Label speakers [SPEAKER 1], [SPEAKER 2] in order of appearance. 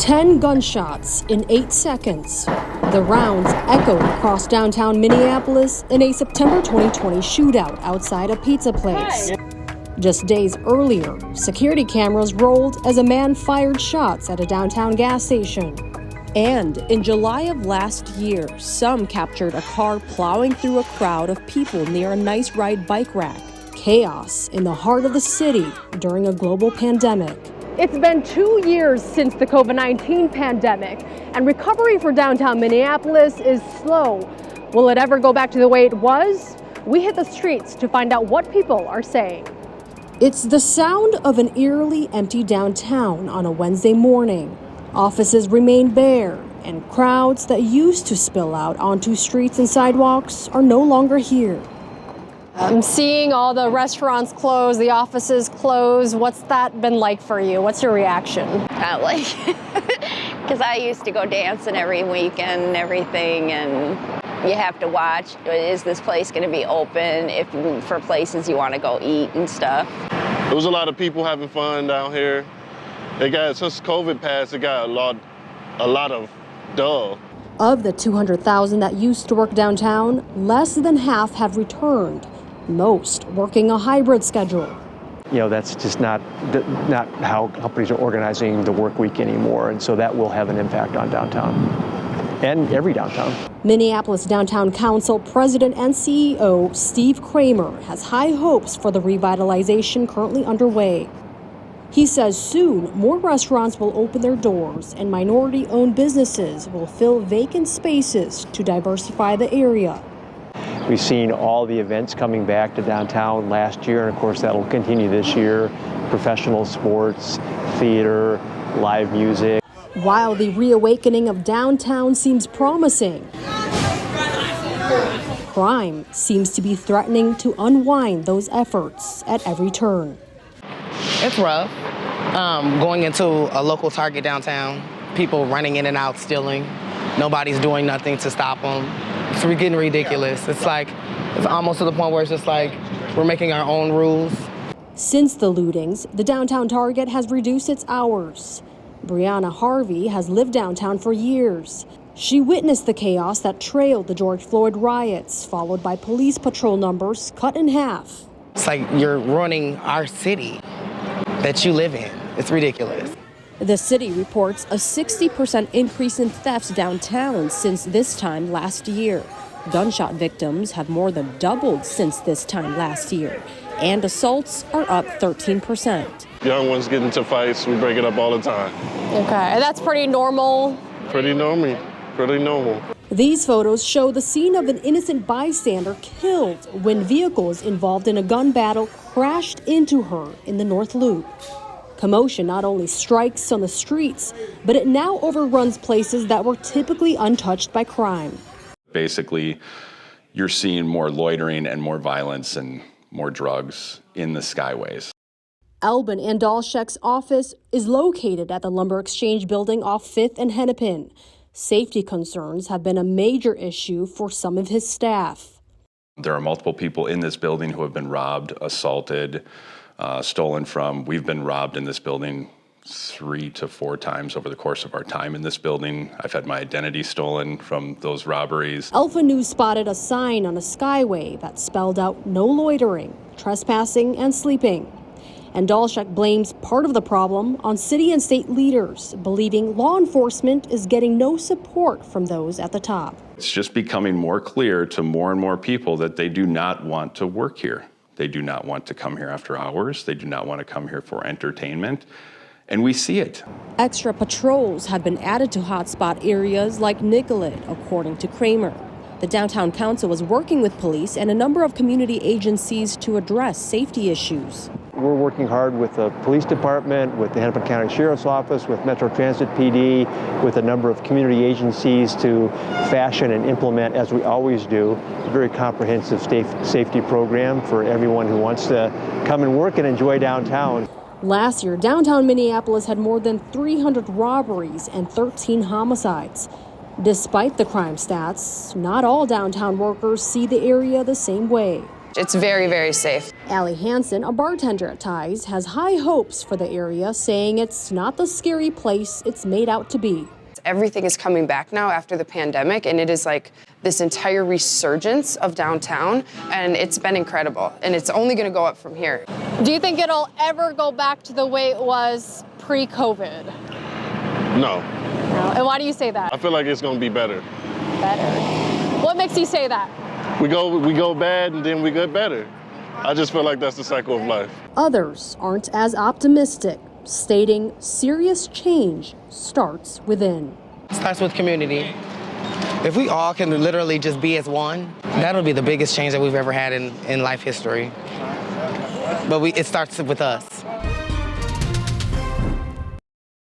[SPEAKER 1] 10 gunshots in 8 seconds. The rounds echoed across downtown Minneapolis in a September 2020 shootout outside a pizza place. Just days earlier, security cameras rolled as a man fired shots at a downtown gas station. And in July of last year, some captured a car plowing through a crowd of people near a Nice Ride bike rack. Chaos in the heart of the city during a global pandemic. It's been 2 years since the COVID-19 pandemic, and recovery for downtown Minneapolis is slow. Will it ever go back to the way it was? We hit the streets to find out what people are saying. It's the sound of an eerily empty downtown on a Wednesday morning. Offices remain bare, and crowds that used to spill out onto streets and sidewalks are no longer here. I'm seeing all the restaurants close, the offices close. What's that been like for you? What's your reaction?
[SPEAKER 2] Not like, because I used to go dancing every weekend and everything, and you have to watch, is this place going to be open for places you want to go eat and stuff.
[SPEAKER 3] There was a lot of people having fun down here. Since COVID passed, it got a lot of dull.
[SPEAKER 1] Of the 200,000 that used to work downtown, less than half have returned, most working a hybrid schedule.
[SPEAKER 4] That's just not how companies are organizing the work week anymore, and so that will have an impact on downtown and every downtown.
[SPEAKER 1] Minneapolis Downtown Council President and CEO Steve Kramer has high hopes for the revitalization currently underway. He says soon more restaurants will open their doors and minority-owned businesses will fill vacant spaces to diversify the area.
[SPEAKER 4] We've seen all the events coming back to downtown last year, and of course that'll continue this year. Professional sports, theater, live music.
[SPEAKER 1] While the reawakening of downtown seems promising, crime seems to be threatening to unwind those efforts at every turn.
[SPEAKER 5] It's rough. Going into a local Target downtown, people running in and out, stealing. Nobody's doing nothing to stop them. It's getting ridiculous. It's almost to the point where it's just like we're making our own rules.
[SPEAKER 1] Since the lootings, the downtown Target has reduced its hours. Brianna Harvey has lived downtown for years. She witnessed the chaos that trailed the George Floyd riots, followed by police patrol numbers cut in half.
[SPEAKER 5] It's like you're ruining our city that you live in. It's ridiculous.
[SPEAKER 1] The city reports a 60% increase in thefts downtown since this time last year. Gunshot victims have more than doubled since this time last year, and assaults are up 13%.
[SPEAKER 3] Young ones get into fights, we break it up all the time.
[SPEAKER 1] Okay, that's pretty normal?
[SPEAKER 3] Pretty normal.
[SPEAKER 1] These photos show the scene of an innocent bystander killed when vehicles involved in a gun battle crashed into her in the North Loop. Commotion not only strikes on the streets, but it now overruns places that were typically untouched by crime.
[SPEAKER 6] Basically, you're seeing more loitering and more violence and more drugs in the skyways.
[SPEAKER 1] Albin Andalshek's office is located at the Lumber Exchange building off 5th and Hennepin. Safety concerns have been a major issue for some of his staff.
[SPEAKER 6] There are multiple people in this building who have been robbed, assaulted, stolen from. We've been robbed in this building 3 to 4 times over the course of our time in this building. I've had my identity stolen from those robberies.
[SPEAKER 1] Alpha News spotted a sign on a skyway that spelled out no loitering, trespassing, and sleeping. And Dalshek blames part of the problem on city and state leaders, believing law enforcement is getting no support from those at the top.
[SPEAKER 6] It's just becoming more clear to more and more people that they do not want to work here. They do not want to come here after hours. They do not want to come here for entertainment. And we see it.
[SPEAKER 1] Extra patrols have been added to hotspot areas like Nicollet, according to Kramer. The Downtown Council was working with police and a number of community agencies to address safety issues.
[SPEAKER 4] We're working hard with the police department, with the Hennepin County Sheriff's Office, with Metro Transit PD, with a number of community agencies to fashion and implement, as we always do, a very comprehensive safety program for everyone who wants to come and work and enjoy downtown.
[SPEAKER 1] Last year, downtown Minneapolis had more than 300 robberies and 13 homicides. Despite the crime stats, not all downtown workers see the area the same way.
[SPEAKER 7] It's very, very safe.
[SPEAKER 1] Allie Hansen, a bartender at Ty's, has high hopes for the area, saying it's not the scary place it's made out to be.
[SPEAKER 7] Everything is coming back now after the pandemic, and it is like this entire resurgence of downtown, and it's been incredible, and it's only going to go up from here.
[SPEAKER 8] Do you think it'll ever go back to the way it was pre-COVID?
[SPEAKER 3] No.
[SPEAKER 8] No. And why do you say that?
[SPEAKER 3] I feel like it's going to be better.
[SPEAKER 8] Better. What makes you say that?
[SPEAKER 3] We go bad and then we get better. I just feel like that's the cycle of life.
[SPEAKER 1] Others aren't as optimistic, stating serious change starts within.
[SPEAKER 5] It starts with community. If we all can literally just be as one, that'll be the biggest change that we've ever had in life history. But it starts with us.